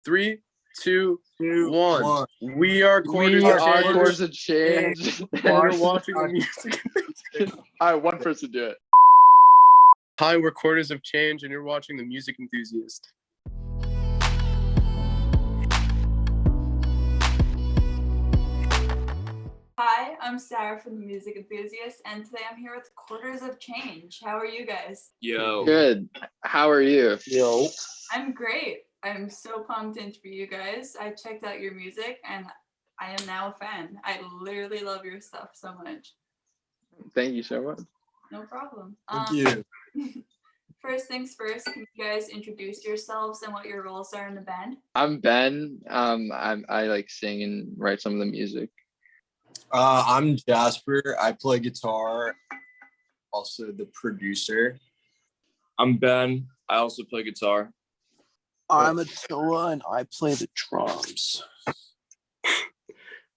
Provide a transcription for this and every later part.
Three, two, one. We are Quarters We of are Change. Quarters of Change. And you're watching the music. All right, one person do it. Hi, we're Quarters of Change, and you're watching the Music Enthusiast. Hi, I'm Sarah from the Music Enthusiast, and today I'm here with Quarters of Change. How are you guys? Yo. Good. How are you? Yo. I'm great. I'm so pumped to interview you guys. I checked out your music, and I am now a fan. I literally love your stuff so much. Thank you so much. No problem. Thank you. First things first, can you guys introduce yourselves and what your roles are in the band? I'm Ben. I like sing and write some of the music. I'm Jasper. I play guitar, also the producer. I'm Ben. I also play guitar. I'm Attila and I play the drums.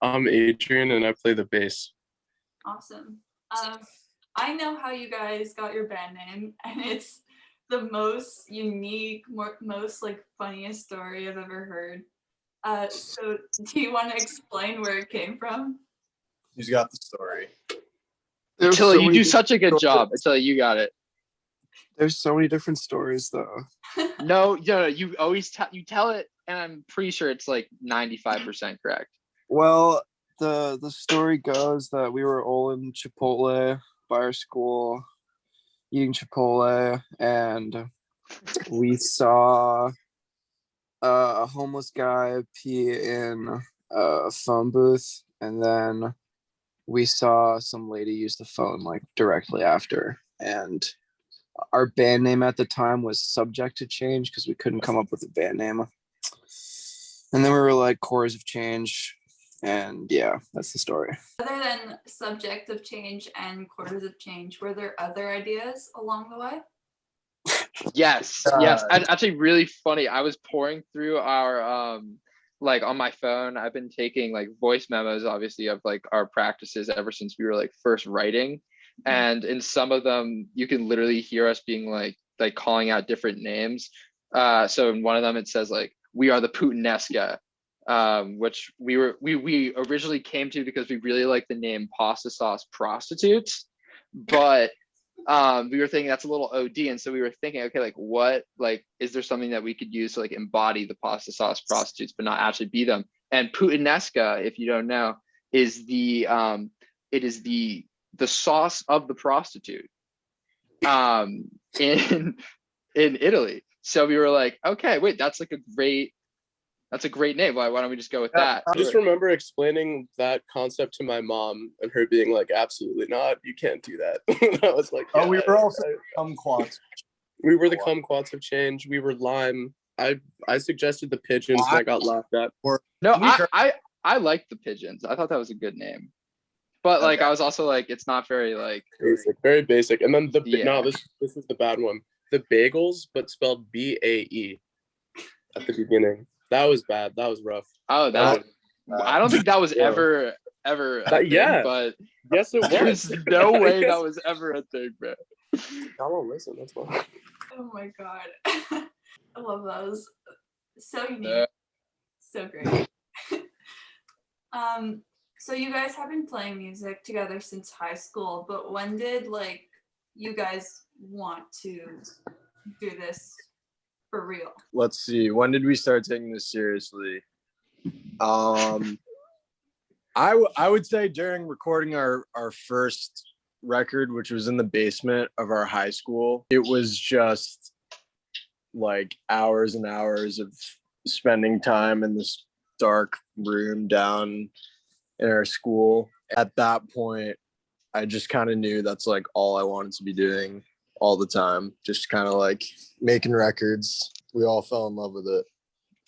I'm Adrian, and I play the bass. Awesome. I know how you guys got your band name, and it's the most unique, most like funniest story I've ever heard. So do you want to explain where it came from? Who's got the story? Attila, you do such a good job. Attila, you got it. There's so many different stories though. No, you always tell it, and I'm pretty sure it's like 95% correct. Well, the story goes that we were all in Chipotle by our school eating Chipotle, and we saw a homeless guy pee in a phone booth, and then we saw some lady use the phone like directly after, and our band name at the time was subject to change because we couldn't come up with a band name. And then we were like Quarters of Change, and yeah, that's the story. Other than Subject of Change and Quarters of Change, were there other ideas along the way? Yes. Actually, really funny. I was pouring through our like on my phone. I've been taking like voice memos, obviously, of like our practices ever since we were like first writing. And in some of them, you can literally hear us being like calling out different names. So in one of them, it says like, "We are the Putinesca," which we originally came to because we really like the name Pasta Sauce Prostitutes, but we were thinking that's a little OD, and so we were thinking, okay, like what, like is there something that we could use to like embody the Pasta Sauce Prostitutes but not actually be them? And Putinesca, if you don't know, is the sauce of the prostitute in Italy. So we were like, okay, wait, that's a great name. Why don't we just go with that? I just remember explaining that concept to my mom and her being like, absolutely not, you can't do that. I was like, Oh, we were also kumquats. We were the kumquats of change. We were lime. I suggested the pigeons and I got laughed at. No, I liked the pigeons. I thought that was a good name. But like, I was also like, it's not very like basic, very basic. And then this is the bad one. The bagels, but spelled BAE at the beginning. That was bad. That was rough. Oh, I don't think that was ever a thing, yeah, but yes, it was. There's no way that was ever a thing, man. Y'all don't listen. That's why. Oh my god. I love those. So unique. So great. So you guys have been playing music together since high school, but when did like you guys want to do this for real? Let's see. When did we start taking this seriously? I would say during recording our first record, which was in the basement of our high school. It was just like hours and hours of spending time in this dark room down in our school. At that point, I just kind of knew that's like all I wanted to be doing all the time, just kind of like making records. We all fell in love with it.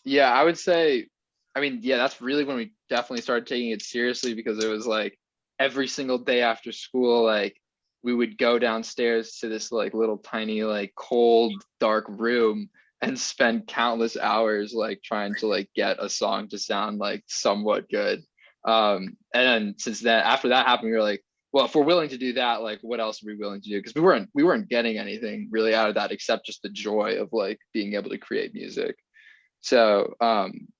Yeah, I would say, I mean, yeah, that's really when we definitely started taking it seriously, because it was like every single day after school, like we would go downstairs to this like little tiny like cold dark room and spend countless hours like trying to like get a song to sound like somewhat good. And then since then, after that happened, we were like, well, if we're willing to do that, like what else are we willing to do? Because we weren't getting anything really out of that except just the joy of like being able to create music. So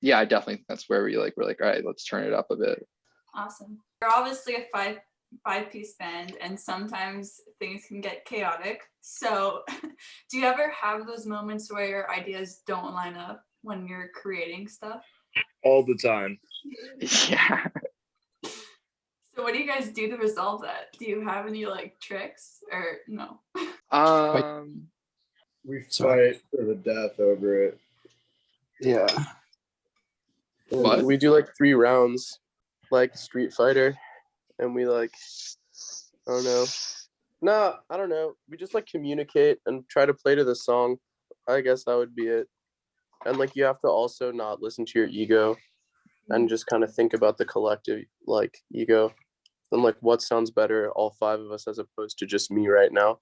yeah, I definitely think that's where we're like, all right, let's turn it up a bit. Awesome. You're obviously a five-piece band, and sometimes things can get chaotic. So do you ever have those moments where your ideas don't line up when you're creating stuff? All the time. Yeah. So what do you guys do to resolve that? Do you have any like tricks or no? We Sorry. fight for the death over it. Yeah. What? We do like 3 rounds, like Street Fighter, and we like, I don't know. No, I don't know. We just like communicate and try to play to the song. I guess that would be it. And like you have to also not listen to your ego and just kind of think about the collective like ego and like what sounds better, all 5 of us, as opposed to just me right now.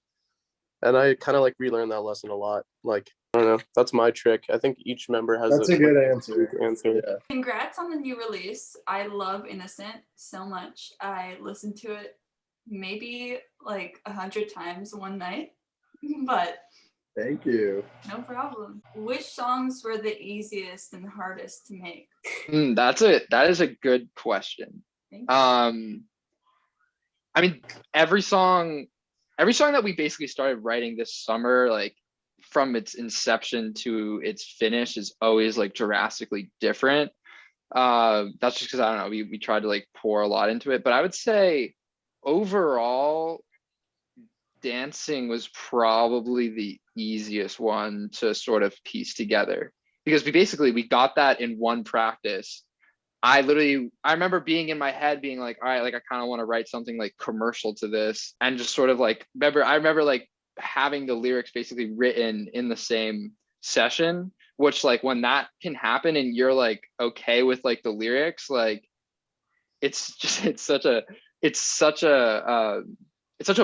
And I kind of like relearned that lesson a lot. Like, I don't know, that's my trick. I think each member has That's a good answer. Yeah. Congrats on the new release. I love Innocent so much. I listened to it maybe like 100 times one night, but Thank you. no problem. Which songs were the easiest and hardest to make? That is a good question. Thank you. I mean, every song that we basically started writing this summer, like from its inception to its finish, is always like drastically different. That's just because I don't know, we tried to like pour a lot into it. But I would say overall, Dancing was probably the easiest one to sort of piece together, because we got that in one practice. I remember being in my head being like, all right, like I kind of want to write something like commercial to this, and just sort of like I remember like having the lyrics basically written in the same session, which like when that can happen and you're like okay with like the lyrics, like it's such a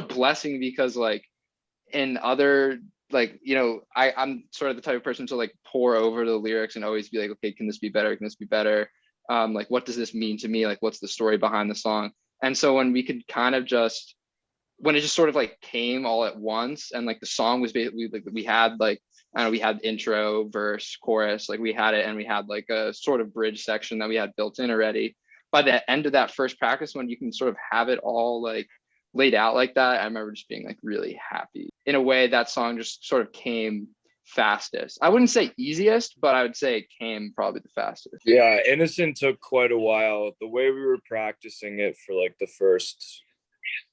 blessing, because like in other, like, you know, I'm sort of the type of person to like pour over the lyrics and always be like, okay, can this be better? Can this be better? Like, what does this mean to me? Like, what's the story behind the song? And so when we could kind of just, when it just sort of like came all at once, and like the song was basically like, we had like, I don't know, we had intro, verse, chorus, like we had it, and we had like a sort of bridge section that we had built in already. By the end of that first practice, when you can sort of have it all like laid out like that, I remember just being like really happy. In a way, that song just sort of came fastest. I wouldn't say easiest, but I would say it came probably the fastest. Yeah, Innocent took quite a while. The way we were practicing it for like the first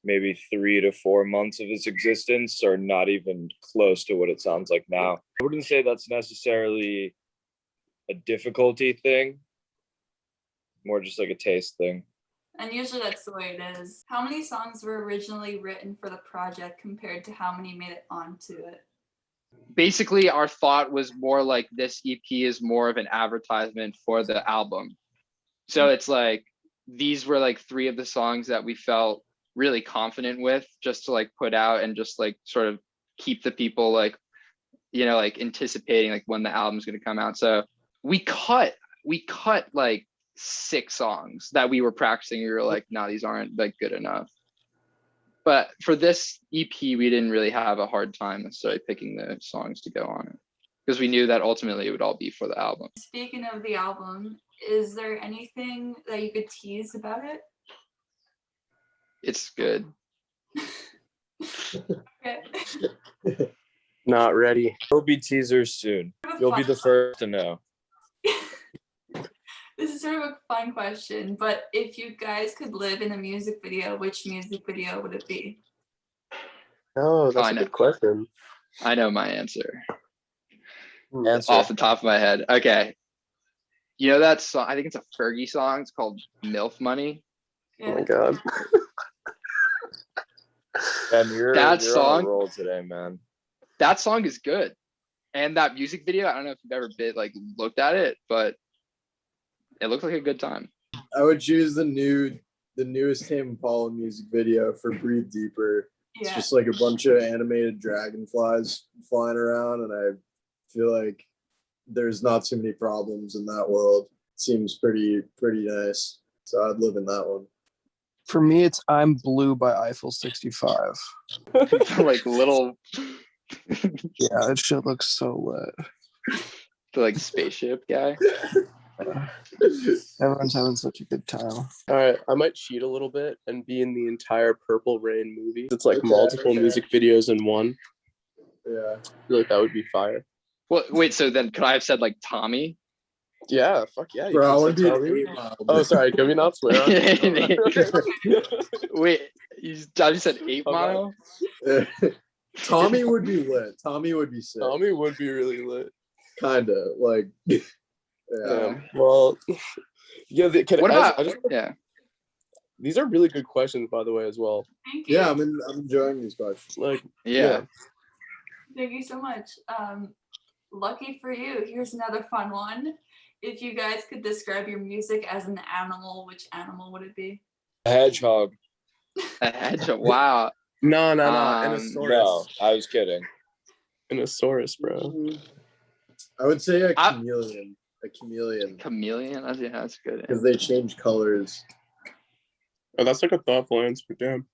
maybe 3 to 4 months of its existence are not even close to what it sounds like now. I wouldn't say that's necessarily a difficulty thing, more just like a taste thing. And usually that's the way it is. How many songs were originally written for the project compared to how many made it onto it? Basically, our thought was more like this EP is more of an advertisement for the album. So it's like, these were like 3 of the songs that we felt really confident with, just to like put out and just like sort of keep the people like, you know, like anticipating like when the album's going to come out. So we cut like 6 songs that we were practicing. We were like, no, these aren't like good enough. But for this EP, we didn't really have a hard time necessarily picking the songs to go on it, because we knew that ultimately it would all be for the album. Speaking of the album, is there anything that you could tease about it? It's good. Okay. Not ready. There'll be teasers soon. You'll be the first to know. This is sort of a fun question, but if you guys could live in a music video, which music video would it be? Oh, that's a good question. I know my answer. Answer. Off the top of my head. Okay. You know that song? I think it's a Fergie song. It's called MILF Money. Oh my God. And you're on a roll today, man. That song is good. And that music video, I don't know if you've ever looked at it, but it looked like a good time. I would choose the newest Tame Impala music video for Breathe Deeper. It's just like a bunch of animated dragonflies flying around, and I feel like there's not too many problems in that world. It seems pretty nice. So I'd live in that one. For me, it's I'm Blue by Eiffel 65. Like little. Yeah, that shit looks so lit. The like spaceship guy. Everyone's having such a good time. All right, I might cheat a little bit and be in the entire Purple Rain movie. It's like Okay, multiple okay. music videos in one. Yeah. I feel like that would be fire. Well, wait. So then, could I have said like Tommy? Yeah, fuck yeah. Bro, I can want say to Tommy. be 8 Mile. Oh, sorry. Can we not swear on it? Wait, I just said 8 Oh, my- Mile. Tommy would be lit. Tommy would be sick. Tommy would be really lit. Kinda like. Yeah. Yeah. Well, yeah. What about? Yeah. These are really good questions, by the way, as well. Thank you. Yeah, I'm enjoying these questions. Like, Yeah. Thank you so much. Lucky for you, here's another fun one. If you guys could describe your music as an animal, which animal would it be? A hedgehog. A hedgehog. Wow. No. Um, Inosaurus. No, I was kidding. Inosaurus, bro. I would say a I- chameleon. A chameleon. Chameleon. That's good. Because they change colors. Oh, that's like a thoughtful answer. Damn.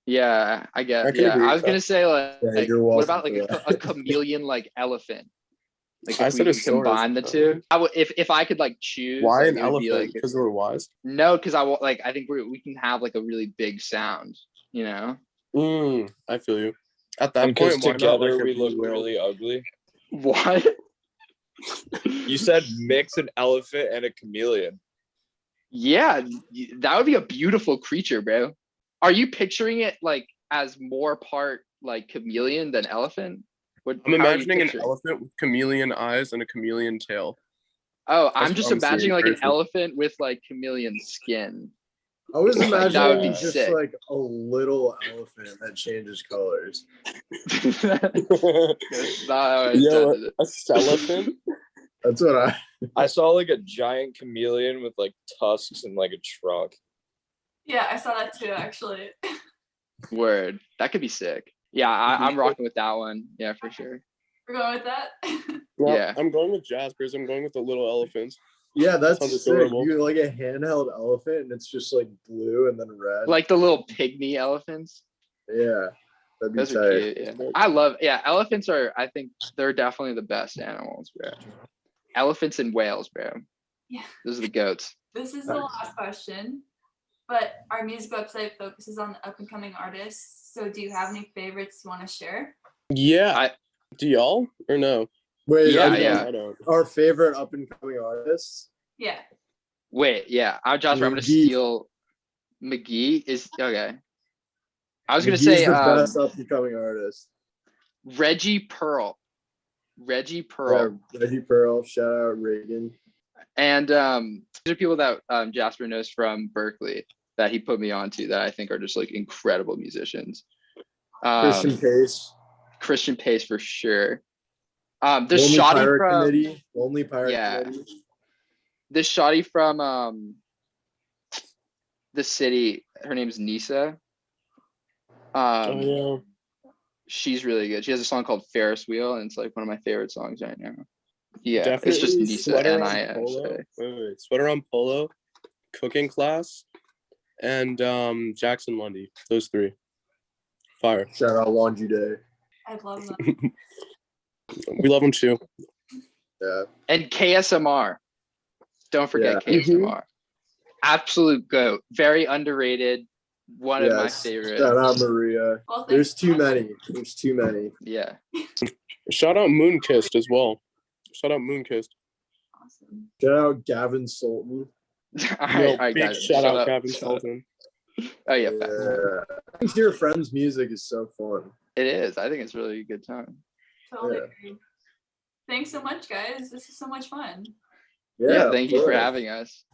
Yeah, I guess. I can Yeah, agree I with was gonna that. say like, Yeah, you're what welcome about like for a chameleon like elephant? Like I if said we a could saurus, combine the bro. two, I would if I could like choose. Why like, an it would be, elephant? like, Because we're wise. no, because I think we can have like a really big sound. You know. I feel you. At that And because point, why not, together like, a we blue look whale? really ugly. What? You said mix an elephant and a chameleon. Yeah, that would be a beautiful creature, bro. Are you picturing it like as more part like chameleon than elephant? I'm how are you imagining an picturing? elephant with chameleon eyes and a chameleon tail. Oh, I'm That's just what I'm imagining seeing, like an personally. elephant with like chameleon skin. I was Like, that would imagining be just sick. like a little elephant that changes colors. That's not how I Yo, intended it. a cellophant? That's what I. I saw like a giant chameleon with like tusks and like a trunk. Yeah, I saw that too, actually. Word. That could be sick. Yeah, I'm rocking with that one. Yeah, for sure. We're going with that. Well, Yeah. I'm going with Jaspers. I'm going with the little elephants. Yeah, that's Sounds sick. adorable. You like a handheld elephant and it's just like blue and then red. Like the little pygmy elephants. Yeah, that'd be Those are tight. cute. Yeah. Elephants are, I think they're definitely the best animals, bro. Elephants and whales, bro. Yeah. Those are the goats. This is the last question, but our music website focuses on the up and coming artists. So do you have any favorites you want to share? Yeah. Do y'all or no? Wait, Yeah, I mean, yeah. I don't. Our favorite up and coming artists. Yeah. Wait, yeah. Jasper, I'm gonna McGee. steal McGee is okay. I was gonna He's say the best up and coming artist. Reggie Pearl. Reggie Yeah, Pearl. Reggie Pearl. Shout out Reagan. And these are people that Jasper knows from Berkeley that he put me onto that I think are just like incredible musicians. Christian Pace. Christian Pace for sure. There's Lonely Shoddy Pirate from Committee. Lonely Pirate Yeah. Committee. this Shoddy from the city. Her name's Nisa. Oh, yeah. She's really good. She has a song called Ferris Wheel, and it's like one of my favorite songs right now. Yeah, Definitely it's just Nisa, Sweater on N-I-S-A. Polo. Wait. Sweater on Polo, Cooking Class, and Jackson Lundy. Those three. Fire. Shout out Laundry Day. I love them. We love them too. Yeah. And KSMR. Don't forget Yeah. KSMR. Absolute goat. Very underrated. One of my Yes. favorites. Shout out Maria. Well, thanks There's so too much. many. There's too many. Yeah. Shout out Moonkissed as well. Shout out Moonkissed. Awesome. Shout out Gavin Sultan. all Yo, right, big guys. shout out up. Gavin Sultan. Oh yeah, Yeah. facts. Listening to your friends' music is so fun. It is. I think it's really a good time. Totally Yeah. agree. Thanks so much, guys. This is so much fun. Yeah, of thank you for course. having us.